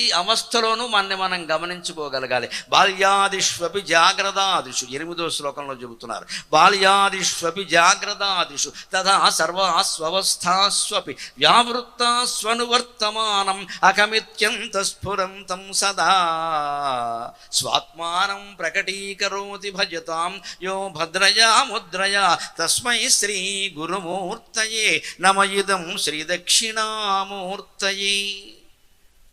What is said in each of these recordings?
ఈ అవస్థలోనూ మనం గమనించుకోగలగాలి. బాల్యాదిష్వపి జాగ్రత్తాదిషు 8వ శ్లోకంలో చెబుతున్నారు. బాల్యాదిష్వపి జాగ్రత్తాదిషు తథా సర్వాస్వస్థాస్వపి వ్యావృత్తాస్వనువర్తమానం అకమిత్యంత స్ఫురంతం సదా స్వాత్మానం ప్రకటీకరోతి భజతాం యో భద్రయా ముద్రయా తస్మై శ్రీ గురుమూర్తయే నమ ఇదం శ్రీ దక్షిణామూర్తయే.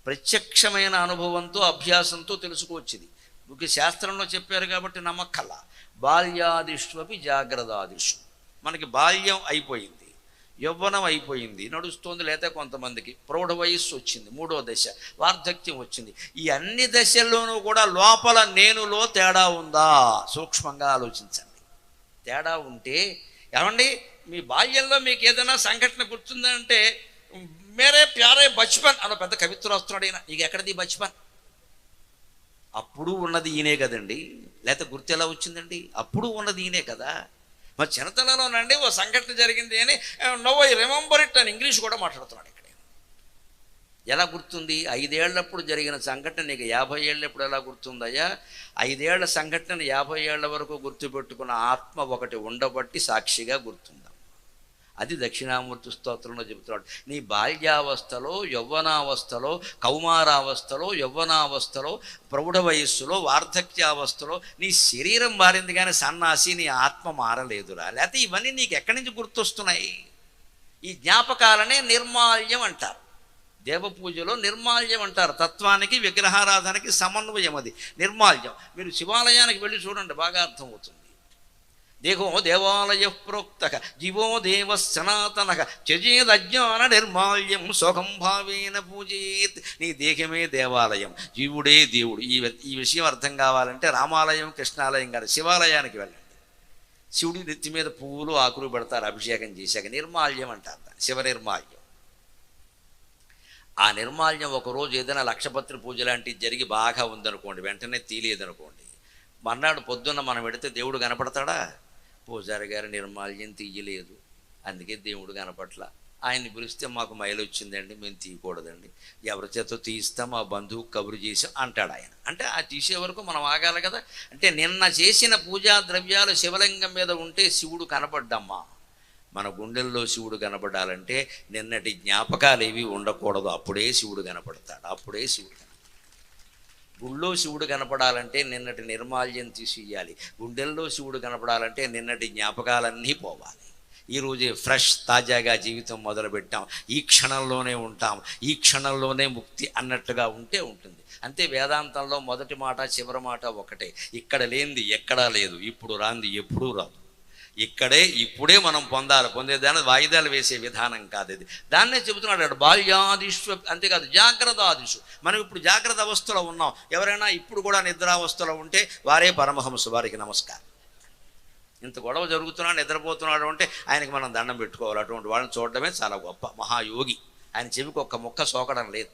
ప్రత్యక్షమైన అనుభవంతో అభ్యాసంతో తెలుసుకోవచ్చింది. ముఖ్య శాస్త్రంలో చెప్పారు కాబట్టి నమ్మక్కల. బాల్యాదిష్వపి జాగ్రత్తాదిషు. మనకి బాల్యం అయిపోయింది, యవ్వనం అయిపోయింది, నడుస్తోంది. లేదా కొంతమందికి ప్రౌఢ వయస్సు వచ్చింది, 3వ దశ, వార్ధక్యం వచ్చింది. ఈ అన్ని దశల్లోనూ కూడా లోపల నేనులో తేడా ఉందా సూక్ష్మంగా ఆలోచించండి. తేడా ఉంటే ఏమండి, మీ బాల్యంలో మీకు ఏదైనా సంఘటన గుర్తుందంటే మేరే ప్యారే బచ్పన్ అన్న పెద్ద కవిత్వం వస్తున్నాడు ఈయన. నీకు ఎక్కడిది బచ్పన్? అప్పుడు ఉన్నది ఈయనే కదండి, లేకపోతే గుర్తు ఎలా వచ్చిందండి? అప్పుడు ఉన్నది ఈయనే కదా. మరి చిన్నతనంలోనండి ఓ సంఘటన జరిగింది అని నో ఐ రిమెంబర్ ఇట్ అని ఇంగ్లీష్ కూడా మాట్లాడుతున్నాడు ఇక్కడ. ఎలా గుర్తుంది? 5 ఏళ్లప్పుడు జరిగిన సంఘటన నీకు 50 ఏళ్ళప్పుడు ఎలా గుర్తుందయ్యా? 5 ఏళ్ల సంఘటన 50 ఏళ్ల వరకు గుర్తుపెట్టుకున్న ఆత్మ ఒకటి ఉండబట్టి సాక్షిగా గుర్తుందా? అది దక్షిణామూర్తి స్తోత్రంలో చెబుతున్నాడు. నీ బాల్యావస్థలో, యవ్వనావస్థలో, కౌమారావస్థలో, యవ్వనావస్థలో, ప్రౌఢ వయస్సులో, వార్ధక్యావస్థలో నీ శరీరం మారింది కానీ సన్నాసి నీ ఆత్మ మారలేదురా. లేకపోతే ఇవన్నీ నీకు ఎక్కడి నుంచి గుర్తొస్తున్నాయి? ఈ జ్ఞాపకాలనే నిర్మాల్యం అంటారు. దేవపూజలో నిర్మాల్యం అంటారు. తత్వానికి విగ్రహారాధనకి సమన్వయం అది నిర్మాల్యం. మీరు శివాలయానికి వెళ్ళి చూడండి, బాగా అర్థమవుతుంది. దేహో దేవాలయ ప్రోక్త జీవో దేవ సనాతన త్యజేదజ్ఞాన నిర్మాల్యం శోకం భావేన పూజేత్. నీ దేహమే దేవాలయం, జీవుడే దేవుడు. ఈ విషయం అర్థం కావాలంటే రామాలయం, కృష్ణాలయం కాదు, శివాలయానికి వెళ్ళండి. శివుడి నెత్తి మీద పువ్వులు ఆకులు పెడతారు అభిషేకం చేశాక. నిర్మాల్యం అంటారు దాన్ని, శివ నిర్మాల్యం. ఆ నిర్మాల్యం ఒకరోజు ఏదైనా లక్షపత్రి పూజ లాంటివి జరిగి బాగా ఉందనుకోండి, వెంటనే తీయలేదనుకోండి, మర్నాడు పొద్దున్న మనం పెడితే దేవుడు కనపడతాడా? పూజారి గారి నిర్మాల్యం తీయలేదు, అందుకే దేవుడు కనపట్ల. ఆయన్ని పిలిస్తే మాకు మైలు వచ్చిందండి, మేము తీయకూడదండి, ఎవరి చేతో తీయిస్తాం, మా బంధువు కబురు చేసాం అంటాడు ఆయన. అంటే ఆ తీసే వరకు మనం ఆగాలి కదా. అంటే నిన్న చేసిన పూజా ద్రవ్యాలు శివలింగం మీద ఉంటే శివుడు కనపడ్డమ్మా. మన గుండెల్లో శివుడు కనపడాలంటే నిన్నటి జ్ఞాపకాలు ఏవి ఉండకూడదు, అప్పుడే శివుడు కనపడతాడు. అప్పుడే శివుడు గుళ్ళో శివుడు కనపడాలంటే నిన్నటి నిర్మాల్యం తీసియాలి. గుండెల్లో శివుడు కనపడాలంటే నిన్నటి జ్ఞాపకాలన్నీ పోవాలి. ఈరోజే ఫ్రెష్ తాజాగా జీవితం మొదలుపెట్టాం, ఈ క్షణంలోనే ఉంటాం, ఈ క్షణంలోనే ముక్తి అన్నట్టుగా ఉంటే ఉంటుంది. అంతే. వేదాంతంలో మొదటి మాట చివరి మాట ఒకటే. ఇక్కడ లేనిది ఎక్కడా లేదు, ఇప్పుడు రాంది ఎప్పుడూ రాదు. ఇక్కడే ఇప్పుడే మనం పొందేదాన్ని వాయిదాలు వేసే విధానం కాదు ఇది. దాన్నే చెబుతున్నాడు బాల్యాదిష్వ. అంతేకాదు జాగ్రత్తాదిషు. మనం ఇప్పుడు జాగ్రత్త అవస్థలో ఉన్నాం. ఎవరైనా ఇప్పుడు కూడా నిద్రావస్థలో ఉంటే వారే పరమహంస, వారికి నమస్కారం. ఇంత గొడవ జరుగుతున్నాడు, నిద్రపోతున్నాడు అంటే ఆయనకి మనం దండం పెట్టుకోవాలి. అటువంటి వాళ్ళని చూడడమే చాలా గొప్ప. మహాయోగి. ఆయన చెవికి ఒక్క ముక్క సోకడం లేదు.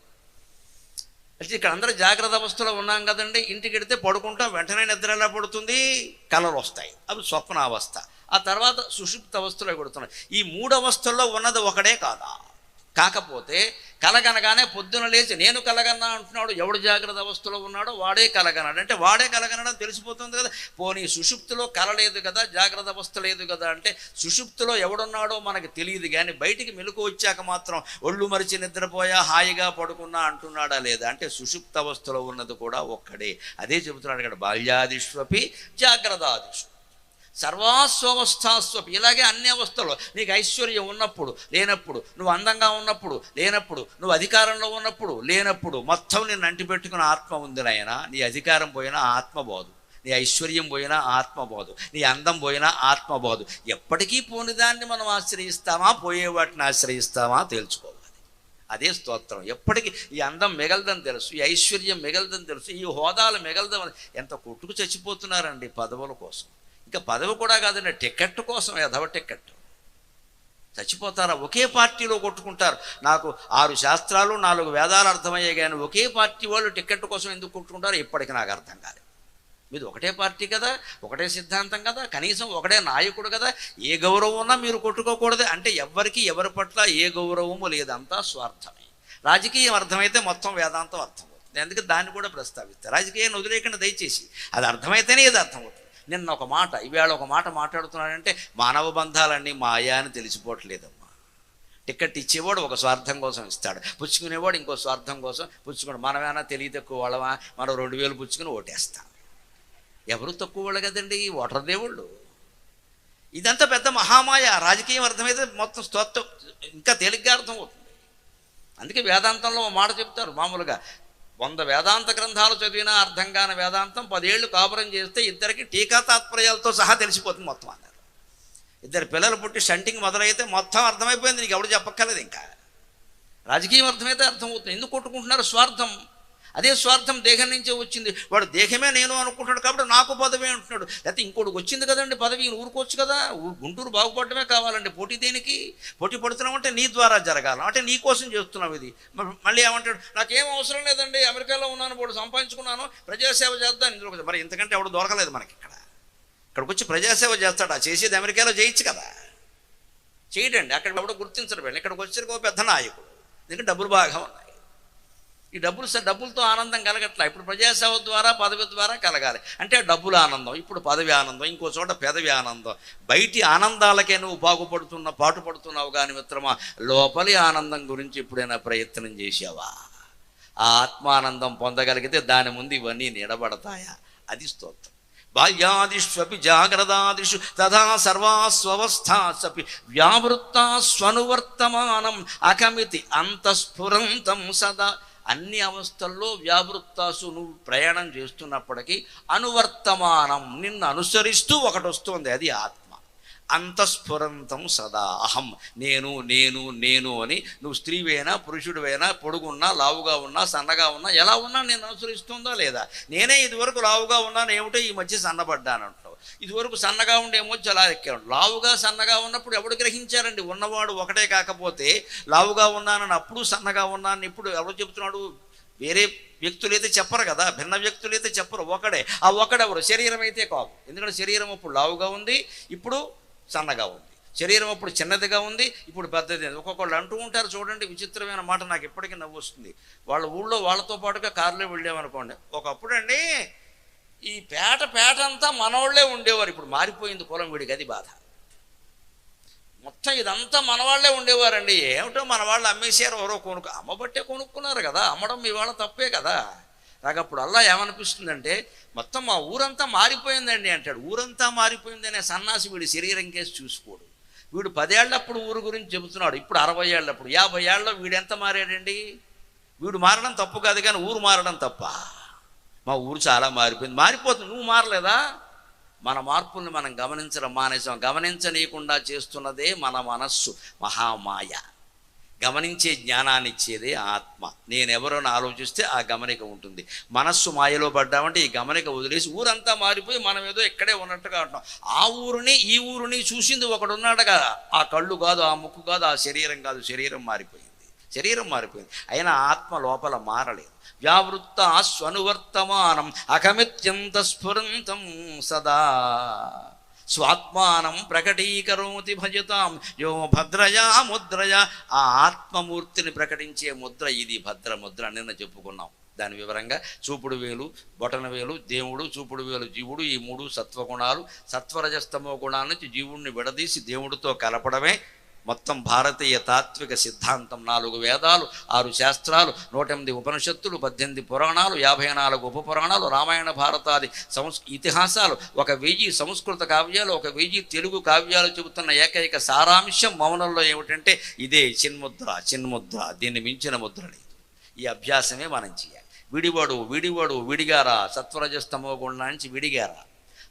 అయితే ఇక్కడ అందరూ జాగ్రత్త అవస్థలో ఉన్నాం కదండి. ఇంటికి వెడితే పడుకుంటాం, వెంటనే నిద్ర ఎలా పడుతుంది? కలలు వస్తాయి, అవి స్వప్నావస్థ. ఆ తర్వాత సుషుప్త అవస్థలో కొడుతున్నాయి. ఈ 3 అవస్థల్లో ఉన్నది ఒకడే కాదా? కాకపోతే కలగనగానే పొద్దున లేచి నేను కలగన్నా అంటున్నాడు. ఎవడు జాగ్రత్త అవస్థలో ఉన్నాడో వాడే కలగన్నాడు అంటే వాడే కలగనడం తెలిసిపోతుంది కదా. పోనీ సుషుప్తిలో కల లేదు కదా, జాగ్రత్త అవస్థ లేదు కదా అంటే సుషుప్తిలో ఎవడున్నాడో మనకు తెలియదు, కానీ బయటికి మెలకు వచ్చాక మాత్రం ఒళ్ళు మరిచి నిద్రపోయా హాయిగా పడుకున్నా అంటున్నాడా లేదా అంటే సుషుప్త అవస్థలో ఉన్నది కూడా ఒక్కడే. అదే చెబుతున్నాడు ఇక్కడ. బాల్యాదిష్వపి జాగ్రత్తాదిషు సర్వాస్వస్థాస్వపి. ఇలాగే అన్ని అవస్థల్లో నీకు ఐశ్వర్యం ఉన్నప్పుడు లేనప్పుడు, నువ్వు అందంగా ఉన్నప్పుడు లేనప్పుడు, నువ్వు అధికారంలో ఉన్నప్పుడు లేనప్పుడు, మొత్తం నిన్ను అంటిపెట్టుకున్న ఆత్మ ఉంది నాయన. నీ అధికారం పోయినా ఆత్మ పోదు, నీ ఐశ్వర్యం పోయినా ఆత్మ పోదు, నీ అందం పోయినా ఆత్మ పోదు. ఎప్పటికీ పోని దాన్ని మనం ఆశ్రయిస్తామా, పోయే వాటిని ఆశ్రయిస్తామా తెలుసుకోవాలి. అదే స్తోత్రం. ఎప్పటికీ ఈ అందం మిగలదని తెలుసు, ఈ ఐశ్వర్యం మిగలదని తెలుసు, ఈ హోదాలు మిగలదని. ఎంత కొట్టుకు చచ్చిపోతున్నారండి పదవుల కోసం. ఇంకా పదవి కూడా కాదండి, టికెట్ కోసం, ఎదవ టికెట్. చచ్చిపోతారా? ఒకే పార్టీలో కొట్టుకుంటారు. నాకు 6 శాస్త్రాలు 4 వేదాలు అర్థమయ్యాయి, కానీ ఒకే పార్టీ వాళ్ళు టికెట్ కోసం ఎందుకు కొట్టుకుంటారో ఇప్పటికీ నాకు అర్థం కాలేదు. మీది ఒకటే పార్టీ కదా, ఒకటే సిద్ధాంతం కదా, కనీసం ఒకటే నాయకుడు కదా, ఏ గౌరవం ఉన్నా మీరు కొట్టుకోకూడదు అంటే ఎవరికి ఎవరి పట్ల ఏ గౌరవము లేదంతా స్వార్థమే. రాజకీయం అర్థమైతే మొత్తం వేదాంతం అర్థమవుతుంది. అర్థమవుతుంది. అందుకే దాన్ని కూడా ప్రస్తావిస్తారు. రాజకీయాన్ని వదిలేకుండా దయచేసి, అది అర్థమైతేనే ఇది అర్థమవుతుంది. నిన్న ఒక మాట, ఈవేళ ఒక మాట మాట్లాడుతున్నాడంటే మానవ బంధాలన్నీ మాయా అని తెలిసిపోవట్లేదమ్మా. టికెట్ ఇచ్చేవాడు ఒక స్వార్థం కోసం ఇస్తాడు, పుచ్చుకునేవాడు ఇంకో స్వార్థం కోసం పుచ్చుకోడు. మనమేనా తెలివి తక్కువ వాళ్ళమా? మనం 2000 పుచ్చుకుని ఓటేస్తాం. ఎవరు తక్కువ వాళ్ళు కదండి, ఓటర్ దేవుళ్ళు. ఇదంతా పెద్ద మహామాయ. రాజకీయం అర్థమైతే మొత్తం స్తోత్రం ఇంకా తేలిగ్గా అర్థమవుతుంది. అందుకే వేదాంతంలో ఒక మాట చెప్తారు, మామూలుగా 100 వేదాంత గ్రంథాలు చదివినా అర్థం కాని వేదాంతం 10 ఏళ్ళు కాపురం చేస్తే ఇద్దరికి టీకా తాత్పర్యాలతో సహా తెలిసిపోతుంది మొత్తం అన్నారు. 2 పిల్లలు పుట్టి షంటింగ్ మొదలైతే మొత్తం అర్థమైపోయింది, నీకు ఎవడు చెప్పక్కర్లేదు. ఇంకా రాజకీయం అర్థమైతే అర్థమవుతుంది. ఎందుకు కొట్టుకుంటున్నారు? స్వార్థం. అదే స్వార్థం దేహం నుంచే వచ్చింది. వాడు దేహమే నేను అనుకుంటున్నాడు కాబట్టి నాకు పదవి అంటున్నాడు. లేకపోతే ఇంకోటికి వచ్చింది కదండి పదవి, ఊరుకోవచ్చు కదా. గుంటూరు బాగుపడటమే కావాలండి. పోటీ దేనికి? పోటీ పడుతున్నామంటే నీ ద్వారా జరగాలి, అంటే నీ కోసం చేస్తున్నావు. ఇది మళ్ళీ ఏమంటాడు, నాకేం అవసరం లేదండి, అమెరికాలో ఉన్నాను, వాడు సంపాదించుకున్నాను, ప్రజాసేవ చేద్దాను ఇందులో. మరి ఇంతకంటే ఎవడు దొరకలేదు మనకి. ఇక్కడికి వచ్చి ప్రజాసేవ చేస్తాడు. ఆ చేసేది అమెరికాలో చేయొచ్చు కదా, చేయడండి. అక్కడ ఎవడో గుర్తించడం వెళ్ళి ఇక్కడికి వచ్చేసరికి ఒక పెద్ద నాయకుడు. ఎందుకంటే డబ్బులు బాగా ఉన్నాయి. ఈ డబ్బులతో ఆనందం కలగట్లా. ఇప్పుడు ప్రజాసేవ ద్వారా పదవి ద్వారా కలగాలి అంటే డబ్బుల ఆనందం, ఇప్పుడు పదవి ఆనందం, ఇంకో చోట పెదవి ఆనందం. బయటి ఆనందాలకే నువ్వు పాటుపడుతున్నావు కానీ మిత్రమా, లోపలి ఆనందం గురించి ఎప్పుడైనా ప్రయత్నం చేసావా? ఆ ఆత్మానందం పొందగలిగితే దాని ముందు ఇవన్నీ నిలబడతాయా? అది స్తోత్రం. బాల్యాదిష్వపి జాగ్రత్తాదిషు తథా సర్వాస్వస్థాసపి వ్యావృత్తా స్వనువర్తమానం అకమితి అంతఃస్ఫురంతం సదా. అన్ని అవస్థల్లో వ్యావృత్తాసు నువ్వు ప్రయాణం చేస్తున్నప్పటికీ అనువర్తమానం నిన్ను అనుసరిస్తూ ఒకటి వస్తుంది, అది ఆత్మ. అంతఃస్ఫురంతం సదా అహం, నేను నేను నేను అని. నువ్వు స్త్రీవైనా పురుషుడివైనా, పొడుగున్నా లావుగా ఉన్నా సన్నగా ఉన్నా, ఎలా ఉన్నా నేను అనుసరిస్తుందా లేదా? నేనే ఇదివరకు లావుగా ఉన్నాను, ఏమిటో ఈ మధ్య సన్నబడ్డానంటావు. ఇదివరకు సన్నగా ఉండేమో చాలా ఎక్కాడు. లావుగా సన్నగా ఉన్నప్పుడు ఎవడు గ్రహించారండి? ఉన్నవాడు ఒకటే కాకపోతే లావుగా ఉన్నానని అప్పుడు, సన్నగా ఉన్నాను ఇప్పుడు ఎవరు చెబుతున్నాడు? వేరే వ్యక్తులైతే చెప్పరు కదా, భిన్న వ్యక్తులైతే చెప్పరు. ఒకడే. ఆ ఒకడెవరు? శరీరం అయితే కాదు. ఎందుకంటే శరీరం అప్పుడు లావుగా ఉంది, ఇప్పుడు సన్నగా ఉంది. శరీరం అప్పుడు చిన్నదిగా ఉంది, ఇప్పుడు పెద్దది. ఒక్కొక్కళ్ళు అంటూ ఉంటారు చూడండి, విచిత్రమైన మాట, నాకు ఎప్పటికీ నవ్వు వస్తుంది. వాళ్ళ ఊళ్ళో వాళ్ళతో పాటుగా కారులో వెళ్ళామనుకోండి, ఒకప్పుడు అండి ఈ పేట అంతా మనవాళ్లే ఉండేవారు. ఇప్పుడు మారిపోయింది కులం, వీడికి అది బాధ. మొత్తం ఇదంతా మనవాళ్లే ఉండేవారండి. ఏమిటో మన వాళ్ళు అమ్మేశారు, ఎవరో అమ్మబట్టే కొనుక్కున్నారు కదా, అమ్మడం మీ వాళ్ళ తప్పే కదా. నాకు అప్పుడు అల్లా ఏమనిపిస్తుందంటే, మొత్తం మా ఊరంతా మారిపోయిందండి అంటాడు. ఊరంతా మారిపోయిందనే సన్నాసి వీడి శరీరం కేసి చూసుకోడు. వీడు 10 ఏళ్ళప్పుడు ఊరు గురించి చెబుతున్నాడు, ఇప్పుడు 60 ఏళ్ళప్పుడు 50 ఏళ్ళలో వీడెంత మారాడండి? వీడు మారడం తప్పు కాదు కానీ ఊరు మారడం తప్ప. మా ఊరు చాలా మారిపోయింది. మారిపోతుంది, నువ్వు మారలేదా? మన మార్పుల్ని మనం గమనించడం మానేసాం. గమనించనీయకుండా చేస్తున్నదే మన మనస్సు, మహామాయ. గమనించే జ్ఞానాన్ని ఇచ్చేదే ఆత్మ. నేనెవరోని ఆలోచిస్తే ఆ గమనిక ఉంటుంది. మనస్సు మాయలో పడ్డామంటే ఈ గమనిక వదిలేసి ఊరంతా మారిపోయి మనం ఏదో ఇక్కడే ఉన్నట్టుగా ఉంటాం. ఆ ఊరిని ఈ ఊరిని చూసింది ఒకడున్నాడు కదా, ఆ కళ్ళు కాదు, ఆ ముక్కు కాదు, ఆ శరీరం కాదు. శరీరం మారిపోయింది, అయినా ఆత్మ లోపల మారలేదు. వ్యావృత్త స్వనువర్తమానం అకమిత్యంత స్ఫురంతం సదా స్వాత్మానం ప్రకటీకరోతి భజతాం యో భద్రయా ముద్రయా. ఆ ఆత్మమూర్తిని ప్రకటించే ముద్ర ఇది, భద్రముద్ర. నిన్న చెప్పుకున్నాం దాని వివరంగా. చూపుడు వేలు, బొటన వేలు దేవుడు, చూపుడు వేలు జీవుడు. ఈ 3 సత్వగుణాలు. సత్వరజస్తమో గుణాల నుంచి జీవుణ్ణి విడదీసి దేవుడితో కలపడమే మొత్తం భారతీయ తాత్విక సిద్ధాంతం. 4 వేదాలు, 6 శాస్త్రాలు, 108 ఉపనిషత్తులు, 18 పురాణాలు, 54 ఉపపురాణాలు, రామాయణ భారతాది ఇతిహాసాలు, 1000 సంస్కృత కావ్యాలు, 1000 తెలుగు కావ్యాలు చెబుతున్న ఏకైక సారాంశం మౌనంలో ఏమిటంటే ఇదే చిన్ముద్ర. దీన్ని మించిన ముద్ర లేదు. ఈ అభ్యాసమే మనం చేయాలి. విడిగారా, సత్వరజస్తమో గుణ నుంచి విడిగారా.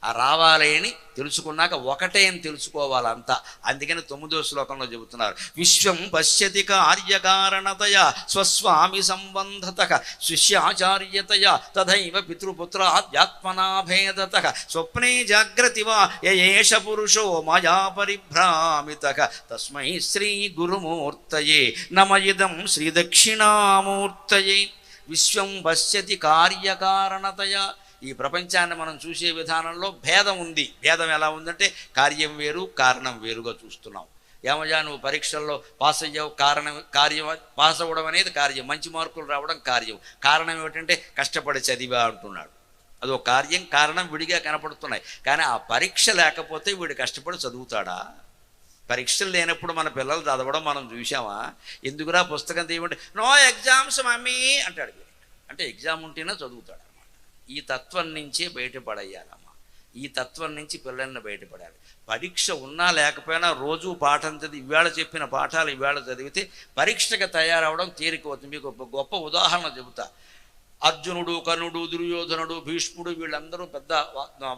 ఆ రావాలి అని తెలుసుకున్నాక ఒకటే అని తెలుసుకోవాలంతా. అందుకని 9వ శ్లోకంలో చెబుతున్నారు, విశ్వం పశ్యతి కార్యకారణతయా స్వస్వామి సంబంధత శిష్యాచార్యతయా తథైవ పితృపుత్రాధ్యాత్మనాభేదత స్వప్నే జాగ్రతి వా ఏష పురుషో మయా పరిభ్రామిత తస్మై శ్రీ గురుమూర్తయే నమ ఇదం శ్రీ దక్షిణామూర్తయే. విశ్వం పశ్యతి కార్యకారణతయా. ఈ ప్రపంచాన్ని మనం చూసే విధానంలో భేదం ఉంది. భేదం ఎలా ఉందంటే కార్యం వేరు, కారణం వేరుగా చూస్తున్నాం. ఏమయ్యా నువ్వు పరీక్షల్లో పాస్ అయ్యావు, కార్యం పాస్ అవ్వడం అనేది కార్యం, మంచి మార్కులు రావడం కార్యం. కారణం ఏమిటంటే కష్టపడి చదివా అంటున్నాడు. అదో కార్యం కారణం విడిగా కనపడుతున్నాయి. కానీ ఆ పరీక్ష లేకపోతే వీడు కష్టపడి చదువుతాడా? పరీక్షలు లేనప్పుడు మన పిల్లలు చదవడం మనం చూసామా? ఎందుకురా పుస్తకం తీయమంటే నో ఎగ్జామ్స్ మమ్మీ అంటాడు. అంటే ఎగ్జామ్ ఉంటేనే చదువుతాడు అనమాట. ఈ తత్వం నుంచే బయటపడేయాలమ్మా. ఈ తత్వం నుంచి పిల్లల్ని బయటపడాలి. పరీక్ష ఉన్నా లేకపోయినా రోజు పాఠం చదివి ఇవాళ చెప్పిన పాఠాలు ఇవాళ చదివితే పరీక్షగా తయారవడం తేలికవుతుంది. మీకు ఒక గొప్ప ఉదాహరణ చెబుతా. అర్జునుడు, కర్ణుడు, దుర్యోధనుడు, భీష్ముడు వీళ్ళందరూ పెద్ద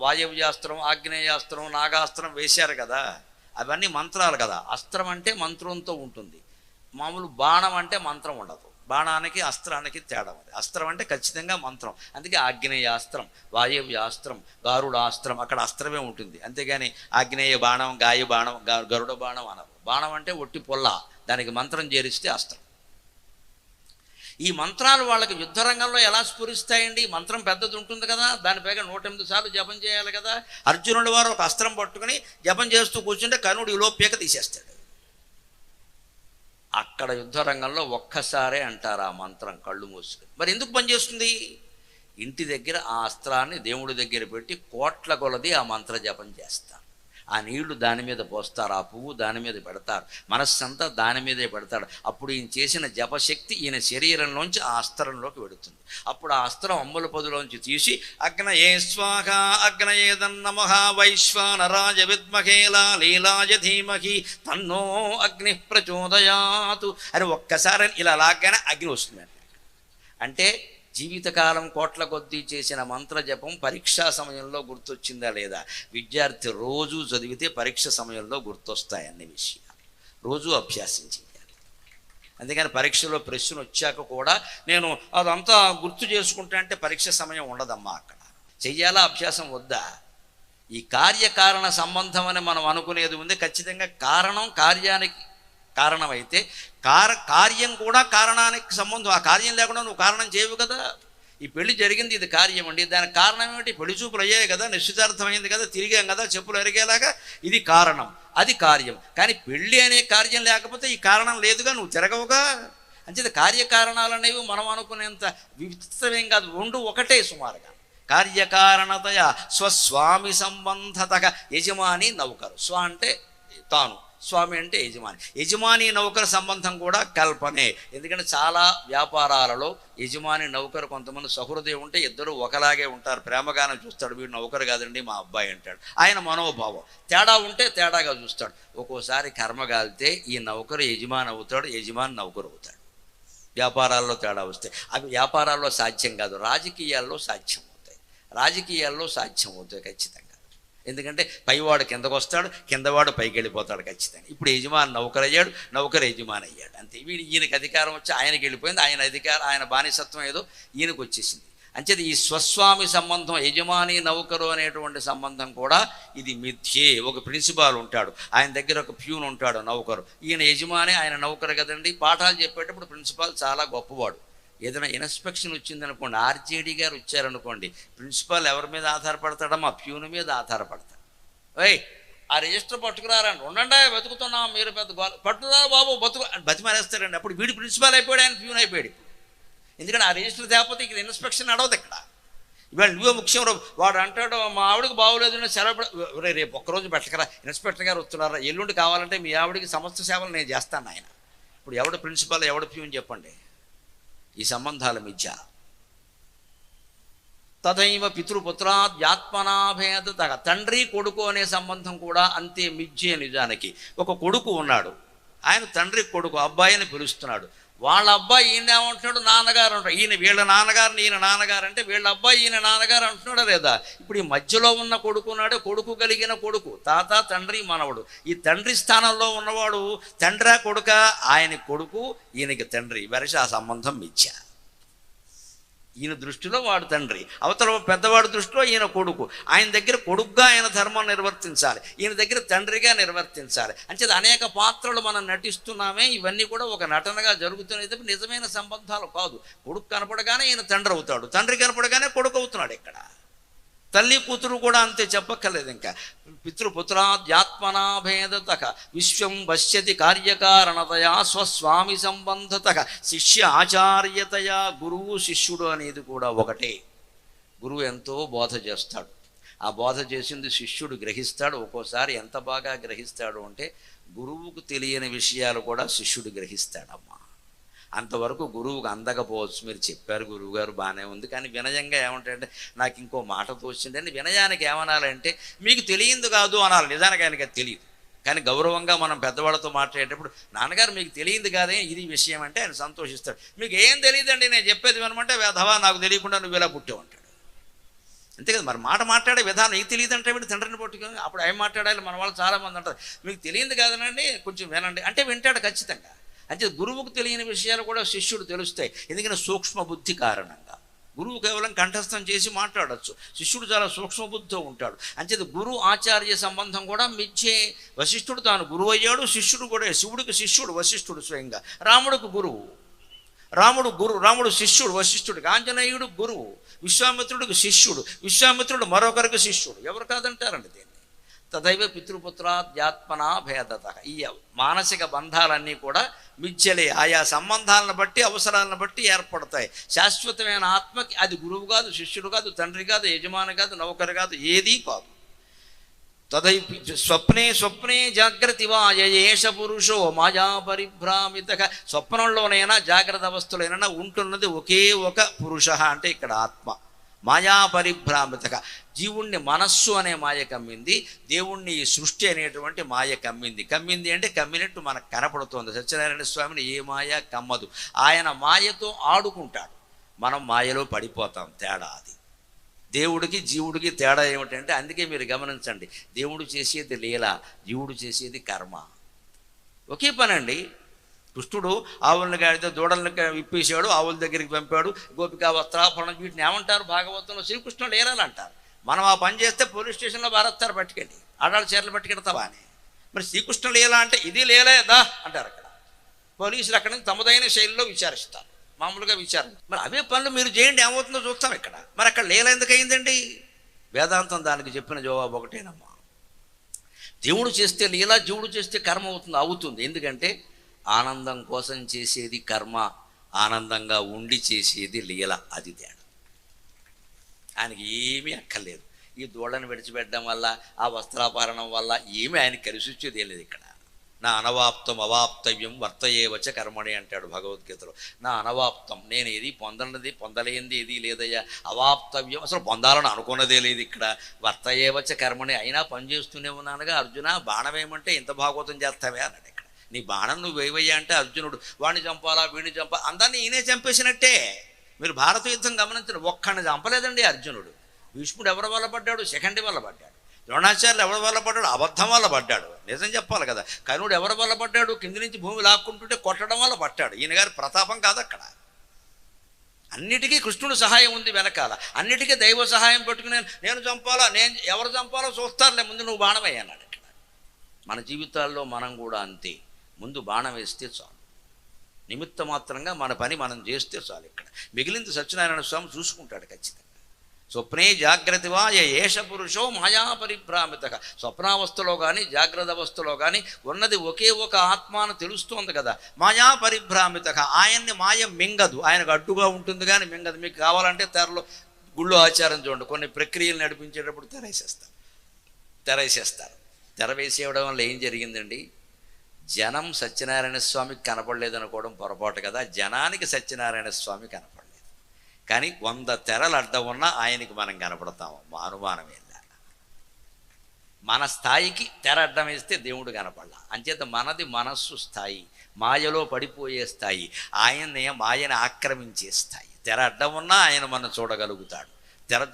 వాయవ్యాస్త్రం, ఆగ్నేయాస్త్రం, నాగాస్త్రం వేశారు కదా. అవన్నీ మంత్రాలు కదా. అస్త్రం అంటే మంత్రంతో ఉంటుంది. మామూలు బాణం అంటే మంత్రం ఉండదు. బాణానికి అస్త్రానికి తేడా ఉంది. అస్త్రం అంటే ఖచ్చితంగా మంత్రం. అందుకే ఆగ్నేయాస్త్రం, వాయవ్యాస్త్రం, గారుడాస్త్రం, అక్కడ అస్త్రమే ఉంటుంది. అంతేగాని ఆగ్నేయ బాణం, గాయ బాణం, గరుడ బాణం అనరు. బాణం అంటే ఒట్టి పొల్ల, దానికి మంత్రం చేరిస్తే అస్త్రం. ఈ మంత్రాలు వాళ్ళకి యుద్ధ రంగంలో ఎలా స్ఫురిస్తాయండి? మంత్రం పెద్దది ఉంటుంది కదా, దానిపైగా 108 సార్లు జపం చేయాలి కదా. అర్జునుడి వారు ఒక అస్త్రం పట్టుకుని జపం చేస్తూ కూర్చుంటే కర్ణుడు ఈలో పీక తీసేస్తాడు. అక్కడ యుద్ధ రంగంలో ఒక్కసారే అంటారు ఆ మంత్రం కళ్ళు మూసుకుని. మరి ఎందుకు పనిచేస్తుంది? ఇంటి దగ్గర ఆ అస్త్రాన్ని దేవుడి దగ్గర పెట్టి కోట్ల కొలది ఆ మంత్ర జపం చేస్తారు. ఆ నీళ్లు దాని మీద పోస్తారు, ఆ పువ్వు దాని మీద పెడతారు, మనస్సంతా దాని మీదే పెడతాడు. అప్పుడు ఈయన చేసిన జపశక్తి ఈయన శరీరంలోంచి ఆ అస్త్రంలోకి వెడుతుంది. అప్పుడు ఆ అస్త్రం అమ్ముల పొదిలోంచి తీసి అగ్నయే స్వాహ అగ్నయేదన్నమః వైశ్వానరాయ విద్మహేలా లీలాయ ధీమహి తన్నో అగ్ని ప్రచోదయాతు అని ఒక్కసారి ఇలా లాగానే అగ్ని వస్తుంది. అంటే జీవితకాలం కోట్ల కొద్దీ చేసిన మంత్ర జపం పరీక్షా సమయంలో గుర్తొచ్చిందా లేదా? విద్యార్థి రోజు చదివితే పరీక్ష సమయంలో గుర్తొస్తాయి అన్ని విషయాలు. రోజు అభ్యాసం చేయాలి. అందుకని పరీక్షలో ప్రశ్న వచ్చాక కూడా నేను అదంతా గుర్తు చేసుకుంటా అంటే పరీక్ష సమయం ఉండదమ్మా. అక్కడ చెయ్యాలా అభ్యాసం వద్దా? ఈ కార్యకారణ సంబంధం అని మనం అనుకునేది ఉంది. ఖచ్చితంగా కారణం కార్యానికి కారణమైతే కార్యం కూడా కారణానికి సంబంధం. ఆ కార్యం లేకుండా నువ్వు కారణం చేయవు కదా. ఈ పెళ్లి జరిగింది, ఇది కార్యం అండి. దానికి కారణం ఏమిటి? పెళ్లి చూపులు అయ్యాయి కదా, నిశ్చితార్థమైంది కదా, తిరిగాం కదా, చెప్పులు అరిగేలాగా. ఇది కారణం, అది కార్యం. కానీ పెళ్ళి అనే కార్యం లేకపోతే ఈ కారణం లేదుగా, నువ్వు తిరగవుగా. అంచేత కార్యకారణాలు అనేవి మనం అనుకునేంత విచిత్రమేం కాదు. రెండు ఒకటే సుమారుగా. కార్యకారణతయ స్వస్వామి సంబంధతగా యజమాని నౌకరు. స్వ అంటే తాను, స్వామి అంటే యజమాని. యజమాని నౌకర సంబంధం కూడా కల్పనే. ఎందుకంటే చాలా వ్యాపారాలలో యజమాని నౌకరు కొంతమంది సహృదయం ఉంటే ఇద్దరు ఒకలాగే ఉంటారు. ప్రేమగానే చూస్తాడు, వీడు నౌకరు కాదండి మా అబ్బాయి అంటాడు. ఆయన మనోభావం. తేడా ఉంటే తేడాగా చూస్తాడు. ఒక్కోసారి కర్మగాలితే ఈ నౌకరు యజమాని అవుతాడు, యజమాని నౌకరు అవుతాడు. వ్యాపారాల్లో తేడా వస్తాయి. అవి వ్యాపారాల్లో సాధ్యం కాదు, రాజకీయాల్లో సాధ్యం అవుతాయి. రాజకీయాల్లో సాధ్యం అవుతాయి ఖచ్చితంగా. ఎందుకంటే పైవాడు కిందకు వస్తాడు, కిందవాడు పైకి వెళ్ళిపోతాడు ఖచ్చితంగా. ఇప్పుడు యజమాని నౌకరు అయ్యాడు, నౌకరు యజమాని అయ్యాడు. అంతే. ఈయనకి అధికారం వచ్చి ఆయనకి వెళ్ళిపోయింది. ఆయన అధికారం, ఆయన బానిసత్వం ఏదో ఈయనకు వచ్చేసింది. అంచేది ఈ స్వస్వామి సంబంధం, యజమాని నౌకరు అనేటువంటి సంబంధం కూడా ఇది మిథ్యే. ఒక ప్రిన్సిపాల్ ఉంటాడు, ఆయన దగ్గర ఒక ప్యూన్ ఉంటాడు నౌకరు. ఈయన యజమాని, ఆయన నౌకరు కదండి. పాఠాలు చెప్పేటప్పుడు ప్రిన్సిపాల్ చాలా గొప్పవాడు. ఏదైనా ఇన్స్పెక్షన్ వచ్చిందనుకోండి, ఆర్జేడీ గారు వచ్చారనుకోండి, ప్రిన్సిపాల్ ఎవరి మీద ఆధారపడతాడమ్మా? ప్యూన్ మీద ఆధారపడతాడు. ఓయ్ ఆ రిజిస్టర్ పట్టుకురారండి, ఉండండి బతుకుతున్నాం, మీరు పెద్ద పట్టుకురా బాబు బతిమారేస్తారండి. అప్పుడు వీడి ప్రిన్సిపాల్ అయిపోయాడు, ఆయన ప్యూన్ అయిపోయాడు. ఎందుకంటే ఆ రిజిస్టర్ తేకపోతే ఇక్కడ ఇన్స్పెక్షన్ నడవదు. ఇక్కడ ఇవాళ నువ్వే ముఖ్యం. వాడు అంటాడు మా ఆవిడకి బాగోలేదు, సెలవు రేపు ఒక్కరోజు పెట్టకరా, ఇన్స్పెక్టర్ గారు వస్తున్నారా, ఎల్లుండి కావాలంటే మీ ఆవిడికి సమస్త సేవలు నేను చేస్తాను ఆయన. ఇప్పుడు ఎవడు ప్రిన్సిపాల్ ఎవడు ప్యూన్ చెప్పండి? ఈ సంబంధాల మిథ్య. తదైవ పితృపుత్రాద్యాత్మనాభేద. తండ్రి కొడుకు అనే సంబంధం కూడా అంతే మిథ్యే. నిజానికి ఒక కొడుకు ఉన్నాడు, ఆయన తండ్రి కొడుకు అబ్బాయిని పిలుస్తున్నాడు. వాళ్ళ అబ్బాయి ఈయన ఏమంటున్నాడు? నాన్నగారు అంటాడు. ఈయన వీళ్ళ నాన్నగారిని ఈయన నాన్నగారు అంటే వీళ్ళ అబ్బాయి ఈయన నాన్నగారు అంటున్నాడా లేదా? ఇప్పుడు ఈ మధ్యలో ఉన్న కొడుకు ఉన్నాడు, కొడుకు కలిగిన కొడుకు, తాత తండ్రి మనవడు. ఈ తండ్రి స్థానంలో ఉన్నవాడు తండ్రా కొడుక? ఆయన కొడుకు, ఈయనకి తండ్రి. వరుస ఆ సంబంధం మిథ్య. ఈయన దృష్టిలో వాడు తండ్రి, అవతల పెద్దవాడి దృష్టిలో ఈయన కొడుకు. ఆయన దగ్గర కొడుకుగా ఆయన ధర్మం నిర్వర్తించాలి, ఈయన దగ్గర తండ్రిగా నిర్వర్తించాలి. అంచేది అనేక పాత్రలు మనం నటిస్తున్నామే. ఇవన్నీ కూడా ఒక నటనగా జరుగుతున్నాయి తప్ప నిజమైన సంబంధాలు కాదు. కొడుకు కనపడగానే ఈయన తండ్రి అవుతాడు, తండ్రి కనపడగానే కొడుకు అవుతున్నాడు. ఇక్కడ తల్లి కూతురు కూడా అంతే, చెప్పక్కర్లేదు. ఇంకా పితృపుత్రాద్యాత్మనాభేదత విశ్వం పశ్యతి కార్యకారణతయా స్వస్వామి సంబంధత శిష్య ఆచార్యతయా. గురువు శిష్యుడు అనేది కూడా ఒకటే. గురువు ఎంతో బోధ చేస్తాడు, ఆ బోధ చేసింది శిష్యుడు గ్రహిస్తాడు. ఒక్కోసారి ఎంత బాగా గ్రహిస్తాడు అంటే గురువుకు తెలియని విషయాలు కూడా శిష్యుడు గ్రహిస్తాడమ్మా. అంతవరకు గురువుకు అందకపోవచ్చు. మీరు చెప్పారు గురువుగారు, బాగానే ఉంది, కానీ వినయంగా ఏమంటాడంటే నాకు ఇంకో మాట తోచింది అని. వినయానికి ఏమనాలంటే మీకు తెలియంది కాదు అనాలి. నిజానికి ఆయనకి అది తెలియదు, కానీ గౌరవంగా మనం పెద్దవాళ్ళతో మాట్లాడేటప్పుడు నాన్నగారు మీకు తెలియంది కాదే ఇది విషయం అంటే ఆయన సంతోషిస్తాడు. మీకు ఏం తెలియదండి నేను చెప్పేది వినమంటే వేధవా నాకు తెలియకుండా నువ్వు ఇలా పుట్టావు అంటాడు. అంతే కదా మరి. మాట మాట్లాడే విధానం నీకు తెలియదు అంటే వీడు తండ్రిని పట్టుకొని అప్పుడు ఏం మాట్లాడాలి. మన వాళ్ళు చాలామంది అంటారు మీకు తెలియంది కాదనండి కొంచెం వినండి అంటే వింటాడు ఖచ్చితంగా. అంటే గురువుకు తెలియని విషయాలు కూడా శిష్యుడు తెలుస్తాయి. ఎందుకంటే సూక్ష్మ బుద్ధి కారణంగా. గురువు కేవలం కంఠస్థం చేసి మాట్లాడచ్చు, శిష్యుడు చాలా సూక్ష్మ బుద్ధితో ఉంటాడు. అంచేది గురు ఆచార్య సంబంధం కూడా మిచ్చే. వశిష్ఠుడు తాను గురువు అయ్యాడు, శిష్యుడు కూడా. శివుడికి శిష్యుడు వశిష్ఠుడు స్వయంగా, రాముడికి గురువు. రాముడు శిష్యుడు వశిష్ఠుడికి, ఆంజనేయుడు గురువు, విశ్వామిత్రుడికి శిష్యుడు, విశ్వామిత్రుడు మరొకరికి శిష్యుడు. ఎవరు కాదంటారండి దీన్ని. తదైవ పితృపుత్రాద్యాత్మనా భేదత. ఈ మానసిక బంధాలన్నీ కూడా మిథ్యలే. ఆయా సంబంధాలను బట్టి అవసరాలను బట్టి ఏర్పడతాయి. శాశ్వతమైన ఆత్మకి అది గురువు కాదు, శిష్యుడు కాదు, తండ్రి కాదు, యజమాని కాదు, నౌకరు కాదు, ఏదీ కాదు. తదైవ స్వప్నే జాగ్రత్త వాయేష పురుషో మాయా పరిభ్రామిత. స్వప్నంలోనైనా జాగ్రత్త అవస్థలైనా ఉంటున్నది ఒకే ఒక పురుష అంటే ఇక్కడ ఆత్మ. మాయా పరిభ్రామిత. జీవుణ్ణి మనస్సు అనే మాయ కమ్మింది, దేవుణ్ణి సృష్టి అనేటువంటి మాయ కమ్మింది అంటే కమ్మినట్టు మనకు కనపడుతోంది. సత్యనారాయణ స్వామిని ఏ మాయ కమ్మదు. ఆయన మాయతో ఆడుకుంటాడు, మనం మాయలో పడిపోతాం. తేడా అది. దేవుడికి జీవుడికి తేడా ఏమిటంటే అందుకే మీరు గమనించండి, దేవుడు చేసేది లీల, జీవుడు చేసేది కర్మ. ఒకే పనండి. కృష్ణుడు ఆవులను గాడితే దూడలను విప్పేశాడు, ఆవుల దగ్గరికి పంపాడు, గోపికా వస్త్రాభరణం వీటిని ఏమంటారు భాగవతంలో శ్రీకృష్ణ లీలలు అంటారు. మనం ఆ పని చేస్తే పోలీస్ స్టేషన్లో భారత్తారు పట్టుకెళ్ళి, ఆడాళ్ళ చీరలు పట్టుకెడతావా అని. మరి శ్రీకృష్ణ లీల అంటే ఇది లీలేదా అంటారు. అక్కడ పోలీసులు అక్కడి నుంచి తమదైన శైలిలో విచారిస్తారు, మామూలుగా విచారణ. మరి అవే పనులు మీరు చేయండి, ఏమవుతుందో చూస్తాం ఇక్కడ. మరి అక్కడ లీల ఎందుకు అయిందండి? వేదాంతం దానికి చెప్పిన జవాబు ఒకటేనమ్మా. దేవుడు చేస్తే లీల, జీవుడు చేస్తే కర్మ అవుతుంది. ఎందుకంటే ఆనందం కోసం చేసేది కర్మ, ఆనందంగా ఉండి చేసేది లీల. అది తేడా. ఆయనకి ఏమీ అక్కర్లేదు. ఈ దూడను విడిచిపెట్టడం వల్ల, ఆ వస్త్రాపహరణం వల్ల ఏమీ ఆయనకి కలిసి వచ్చేది లేదు. ఇక్కడ నా అనవాప్తం అవాప్తవ్యం వర్తయేవచ కర్మణి అంటాడు భగవద్గీతలో. నా అనవాప్తం, నేను ఏది పొందలేనిది ఏది లేదయ్యా. అవాప్తవ్యం, అసలు పొందాలని అనుకున్నదే లేదు ఇక్కడ. వర్తయేవచ కర్మణి, అయినా పనిచేస్తూనే ఉన్నానుగా. అర్జున బాణమేమంటే ఇంత భాగవతం చేస్తావే అన్నాడు. ఇక్కడ నీ బాణం నువ్వు వేవయ్యా అంటే అర్జునుడు వాడిని చంపాలా వీడిని చంపాలా, అందరినీ ఈయనే చంపేసినట్టే. మీరు భారత యుద్ధం గమనించండి, ఒక్కడిని చంపలేదండి అర్జునుడు. భీష్ముడు ఎవరి వల్ల పడ్డాడు? శిఖండి వల్ల పడ్డాడు. ద్రోణాచార్యులు ఎవరి వల్ల పడ్డాడు? అబద్ధం వల్ల పడ్డాడు. నిజం చెప్పాలి కదా. కర్ణుడు ఎవరి వల్ల పడ్డాడు? కింది నుంచి భూమి లాక్కుంటుంటే కొట్టడం వల్ల పడ్డాడు. ఈయన గారి ప్రతాపం కాదు అక్కడ. అన్నిటికీ కృష్ణుడు సహాయం ఉంది వెనకాల. అన్నిటికీ దైవ సహాయం పెట్టుకుని నేను చంపాలా, ఎవరు చంపాలో చూస్తారులే, ముందు నువ్వు బాణం వేయన్నాడు. ఇక్కడ మన జీవితాల్లో మనం కూడా అంతే. ముందు బాణం వేస్తే చాలు, నిమిత్త మాత్రంగా మన పని మనం చేస్తే చాలు. ఇక్కడ మిగిలింది సత్యనారాయణ స్వామి చూసుకుంటాడు ఖచ్చితంగా. స్వప్నే జాగ్రత్త ఏష పురుషో మాయా పరిభ్రామిత. స్వప్నావస్థలో కానీ జాగ్రత్త అవస్థలో కానీ ఉన్నది ఒకే ఒక ఆత్మ అని తెలుస్తోంది కదా. మాయా పరిభ్రామిత. ఆయన్ని మాయ మింగదు, ఆయనకు అడ్డుగా ఉంటుంది కానీ మింగదు. మీకు కావాలంటే తెరలో గుళ్ళు ఆచారం చూడండి, కొన్ని ప్రక్రియలు నడిపించేటప్పుడు తెరేసేస్తారు. తెర వేసేయడం వల్ల ఏం జరిగిందండి? జనం సత్యనారాయణ స్వామికి కనపడలేదనుకోవడం పొరపాటు కదా. జనానికి సత్యనారాయణ స్వామి కనపడలేదు, కానీ 100 తెరలు అడ్డం ఉన్నా ఆయనకి మనం కనపడతాము. మా అనుమానం ఏందా? మన స్థాయికి తెర అడ్డం వేస్తే దేవుడు కనపడలా. అంచేత మనది మనస్సు స్థాయి, మాయలో పడిపోయే స్థాయి, మాయని ఆక్రమించే స్థాయి. తెర అడ్డం ఉన్నా ఆయన మనం చూడగలుగుతాడు. తెర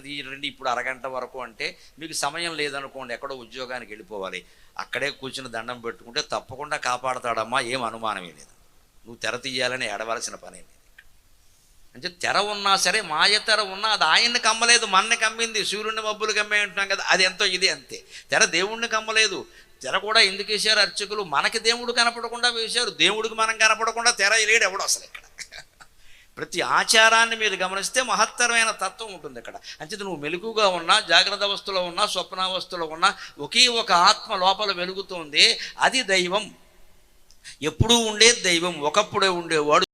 తీయండి ఇప్పుడు అరగంట వరకు అంటే మీకు సమయం లేదనుకోండి, ఎక్కడో ఉద్యోగానికి వెళ్ళిపోవాలి, అక్కడే కూర్చుని దండం పెట్టుకుంటే తప్పకుండా కాపాడతాడమ్మా, ఏం అనుమానమే లేదు. నువ్వు తెర తీయాలని ఏడవలసిన పనే లేదు. అంటే తెర ఉన్నా సరే, మాయ తెర ఉన్నా అది ఆయన్ని కమ్మలేదు, మన్ని కమ్మింది. సూర్యుడిని మబ్బులు కమ్మే అంటున్నాం కదా, అది ఎంతో ఇది అంతే. తెర దేవుణ్ణి కమ్మలేదు. తెర కూడా ఎందుకు వేశారు అర్చకులు? మనకి దేవుడు కనపడకుండా వేశారు. దేవుడికి మనం కనపడకుండా తెర లేడు ఎవడు అసలు ఇక్కడ. ప్రతి ఆచారాన్ని మీరు గమనిస్తే మహత్తరమైన తత్వం ఉంటుంది అక్కడ. అంచేత నువ్వు మెలకుగా ఉన్నా, జాగ్రత్త అవస్థలో ఉన్నా, స్వప్నావస్థలో ఉన్నా ఒకే ఒక ఆత్మ లోపల వెలుగుతోంది. అది దైవం. ఎప్పుడూ ఉండే దైవం, ఒకప్పుడే ఉండేవాడు